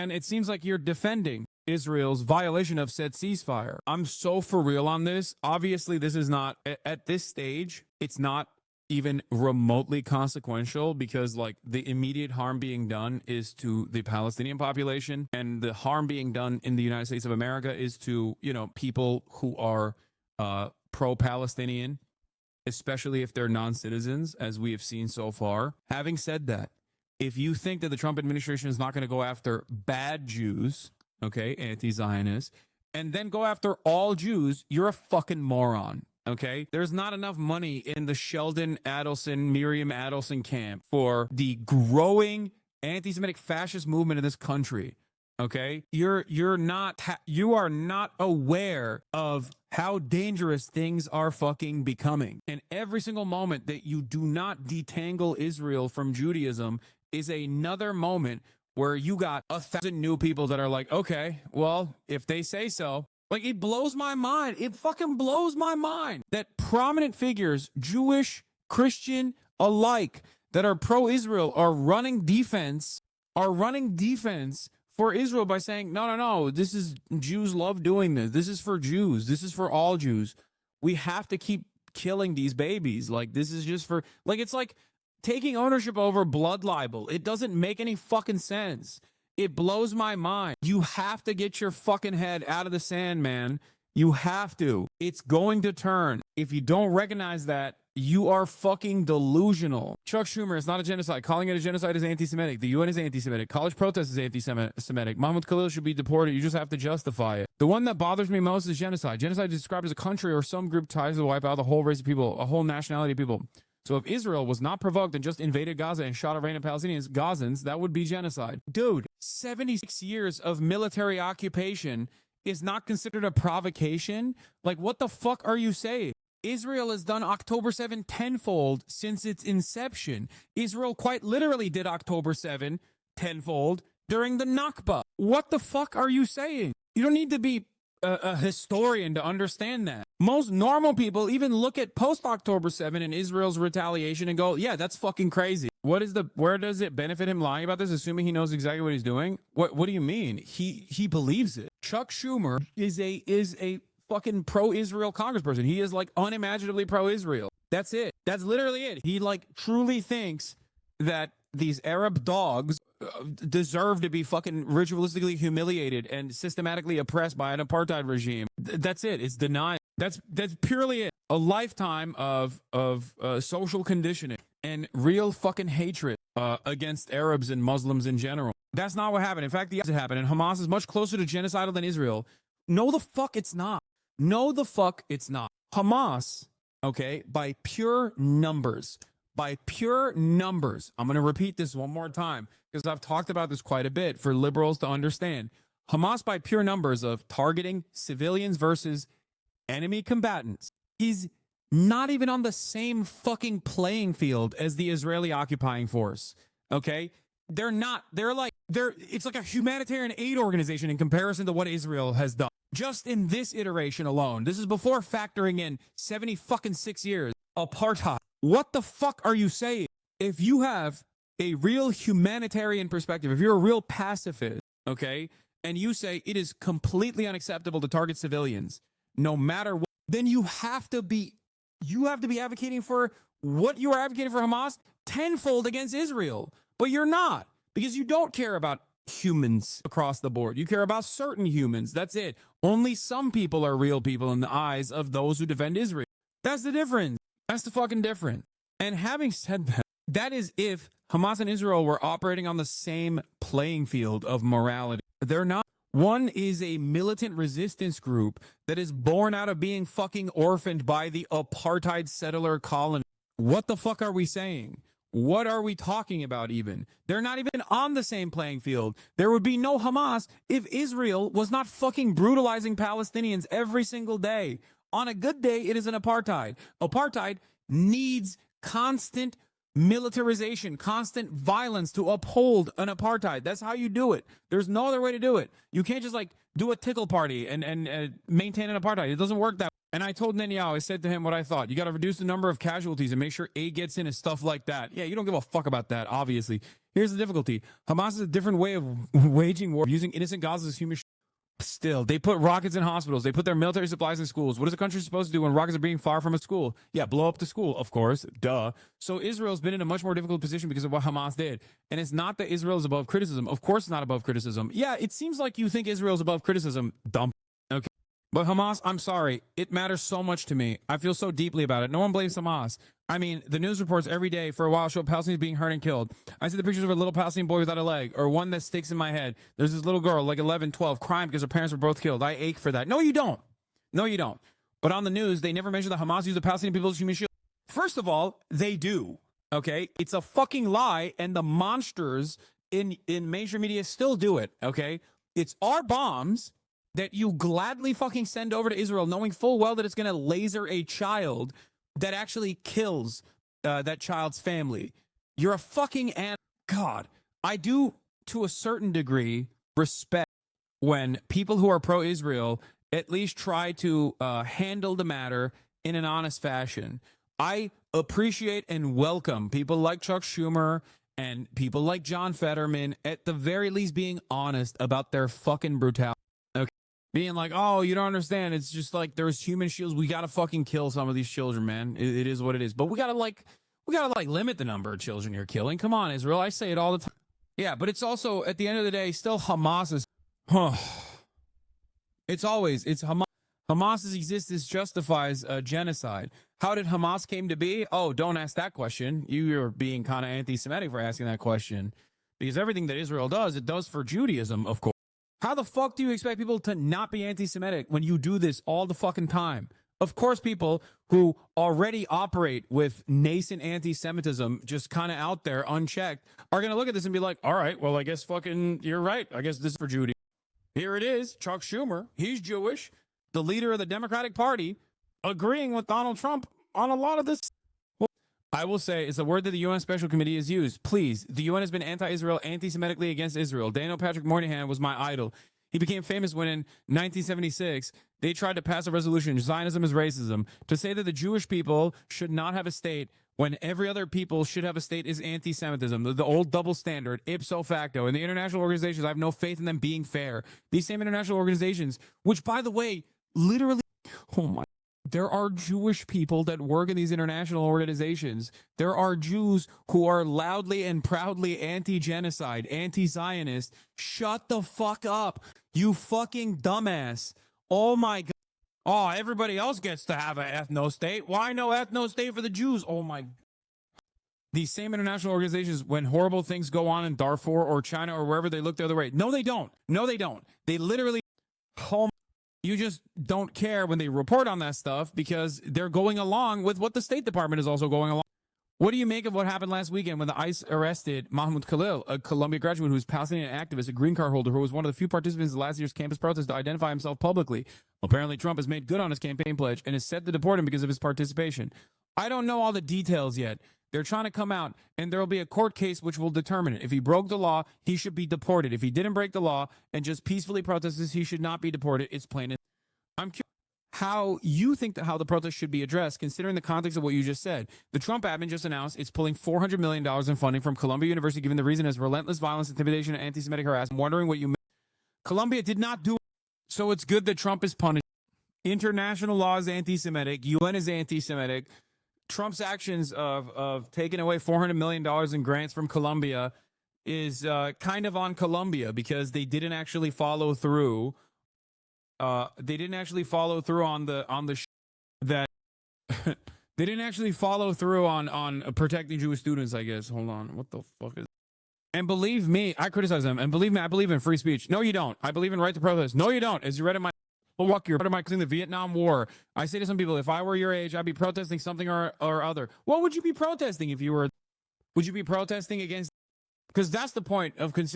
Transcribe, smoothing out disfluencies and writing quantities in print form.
and it seems like you're defending Israel's violation of said ceasefire. I'm so for real on this. Obviously, this is not, at this stage, it's not even remotely consequential, because like the immediate harm being done is to the Palestinian population, and the harm being done in the United States of America is to, you know, people who are pro-Palestinian, especially if they're non-citizens, as we have seen so far. Having said that, if you think that the Trump administration is not going to go after bad Jews, okay, anti-Zionists, and then go after all Jews, you're a fucking moron. Okay, there's not enough money in the Sheldon Adelson, Miriam Adelson camp for the growing anti-Semitic fascist movement in this country. Okay, you are not aware of how dangerous things are fucking becoming. And every single moment that you do not detangle Israel from Judaism is another moment where you got 1,000 new people that are like, okay, well, if they say so. Like, it blows my mind. It fucking blows my mind that prominent figures, Jewish, Christian alike, that are pro-Israel are running defense for Israel by saying, no, this is, Jews love doing this. This is for Jews. This is for all Jews. We have to keep killing these babies. Like, this is just for, like, it's like taking ownership over blood libel. It doesn't make any fucking sense. It blows my mind. You have to get your fucking head out of the sand, man. You have to. It's going to turn. If you don't recognize that, you are fucking delusional. Chuck Schumer, it's not a genocide. Calling it a genocide is anti-Semitic. The UN is anti-Semitic. College protest is anti-Semitic. Mahmoud Khalil should be deported. You just have to justify it. The one that bothers me most is genocide. Genocide is described as a country or some group tries to wipe out the whole race of people, a whole nationality of people. So if Israel was not provoked and just invaded Gaza and shot at random Palestinians, Gazans, that would be genocide. Dude, 76 years of military occupation is not considered a provocation? Like, what the fuck are you saying? Israel has done October 7 tenfold since its inception. Israel quite literally did October 7 tenfold during the Nakba. What the fuck are you saying? You don't need to be a historian to understand that. Most normal people even look at post-October 7 and Israel's retaliation and go, yeah, that's fucking crazy. Where does it benefit him lying about this, assuming he knows exactly what he's doing? What do you mean? He believes it. Chuck Schumer is a fucking pro-Israel congressperson. He is like unimaginably pro-Israel. That's it. That's literally it. He like truly thinks that these Arab dogs deserve to be fucking ritualistically humiliated and systematically oppressed by an apartheid regime. That's it. It's denial. That's purely it. A lifetime of social conditioning and real fucking hatred against Arabs and Muslims in general. That's not what happened. In fact, the opposite happened. And Hamas is much closer to genocidal than Israel. No, the fuck it's not. No, the fuck it's not. Hamas, okay, by pure numbers, I'm going to repeat this one more time because I've talked about this quite a bit for liberals to understand. Hamas, by pure numbers of targeting civilians versus enemy combatants, is not even on the same fucking playing field as the Israeli occupying force. Okay? They're not. It's like a humanitarian aid organization in comparison to what Israel has done. Just in this iteration alone. This is before factoring in 76 years apartheid. What the fuck are you saying? If you have a real humanitarian perspective, if you're a real pacifist, okay, and you say it is completely unacceptable to target civilians, no matter what, then you have to be advocating for what you are advocating for Hamas tenfold against Israel. But you're not, because you don't care about humans across the board. You care about certain humans. That's it. Only some people are real people in the eyes of those who defend Israel. That's the difference. That's the fucking difference. And having said that, that is if Hamas and Israel were operating on the same playing field of morality. They're not. One is a militant resistance group that is born out of being fucking orphaned by the apartheid settler colony. What the fuck are we saying? What are we talking about even? They're not even on the same playing field. There would be no Hamas if Israel was not fucking brutalizing Palestinians every single day. On a good day, it is an apartheid. Apartheid needs constant militarization, constant violence to uphold an apartheid. That's how you do it. There's no other way to do it. You can't just like do a tickle party and maintain an apartheid. It doesn't work that way. And I told Netanyahu, I said to him what I thought. You got to reduce the number of casualties and make sure aid gets in and stuff like that. Yeah, you don't give a fuck about that, obviously. Here's the difficulty. Hamas is a different way of waging war, using innocent Gazans as human. Still, they put rockets in hospitals. They put their military supplies in schools. What is a country supposed to do when rockets are being fired from a school? Yeah, blow up the school, of course. Duh. So Israel's been in a much more difficult position because of what Hamas did. And it's not that Israel is above criticism. Of course it's not above criticism. Yeah, it seems like you think Israel's above criticism. Dumb. Okay. But Hamas, I'm sorry. It matters so much to me. I feel so deeply about it. No one blames Hamas. I mean, the news reports every day for a while show Palestinians being hurt and killed. I see the pictures of a little Palestinian boy without a leg, or one that sticks in my head. There's this little girl, like 11, 12, crying because her parents were both killed. I ache for that. No, you don't. No, you don't. But on the news, they never mention that Hamas used the Palestinian people as human shield. First of all, they do. Okay? It's a fucking lie, and the monsters in mainstream media still do it. Okay? It's our bombs that you gladly fucking send over to Israel, knowing full well that it's going to laser a child that actually kills that child's family. You're a fucking God. I do, to a certain degree, respect when people who are pro-Israel at least try to handle the matter in an honest fashion. I appreciate and welcome people like Chuck Schumer and people like John Fetterman, at the very least, being honest about their fucking brutality. Being like, oh, you don't understand. It's just like there's human shields. We gotta fucking kill some of these children, man. It is what it is. But we gotta limit the number of children you're killing. Come on, Israel. I say it all the time. Yeah, but it's also, at the end of the day, still Hamas's. It's Hamas. Hamas's existence justifies genocide. How did Hamas came to be? Oh, don't ask that question. You're being kind of anti-Semitic for asking that question, because everything that Israel does, it does for Judaism, of course. How the fuck do you expect people to not be anti-Semitic when you do this all the fucking time? Of course, people who already operate with nascent anti-Semitism just kind of out there unchecked are going to look at this and be like, all right, well, I guess fucking you're right. I guess this is for Judy. Here it is. Chuck Schumer. He's Jewish. The leader of the Democratic Party agreeing with Donald Trump on a lot of this. I will say it's a word that the UN Special Committee has used. Please, the UN has been anti-Israel, anti-Semitically against Israel. Daniel Patrick Moynihan was my idol. He became famous when in 1976, they tried to pass a resolution, Zionism is racism, to say that the Jewish people should not have a state when every other people should have a state is anti-Semitism. The old double standard, ipso facto. And the international organizations, I have no faith in them being fair. These same international organizations, which, by the way, literally, oh my, there are Jewish people that work in these international organizations. There are Jews who are loudly and proudly anti-genocide, anti-Zionist. Shut the fuck up, you fucking dumbass. Oh my God. Oh, everybody else gets to have an ethno-state. Why no ethno-state for the Jews? Oh my. These same international organizations, when horrible things go on in Darfur or China or wherever, they look the other way. No, they don't. No, they don't. They literally... Oh, you just don't care when they report on that stuff because they're going along with what the State Department is also going along. What do you make of what happened last weekend when the ICE arrested Mahmoud Khalil, a Columbia graduate who was Palestinian activist, a green card holder who was one of the few participants in last year's campus protest to identify himself publicly? Apparently, Trump has made good on his campaign pledge and is set to deport him because of his participation. I don't know all the details yet. They're trying to come out, and there will be a court case which will determine it. If he broke the law, he should be deported. If he didn't break the law and just peacefully protested, he should not be deported. It's plain. I'm curious how you think that how the protest should be addressed, considering the context of what you just said. The Trump admin just announced it's pulling $400 million in funding from Columbia University, given the reason as relentless violence, intimidation, and anti-Semitic harassment. I'm wondering what you meant. Columbia did not do it, so it's good that Trump is punished. International law is anti-Semitic. UN is anti-Semitic. Trump's actions of taking away $400 million in grants from Columbia is kind of on Columbia because they didn't actually follow through. They didn't actually follow through on the that they didn't actually follow through on protecting Jewish students. I guess. Hold on, what the fuck is? And believe me, I criticize them. And believe me, I believe in free speech. No, you don't. I believe in right to protest. No, you don't. As you read in my book, you're in the Vietnam War. I say to some people, if I were your age, I'd be protesting something or other. What would you be protesting if you were? Would you be protesting against? Because that's the point of considering.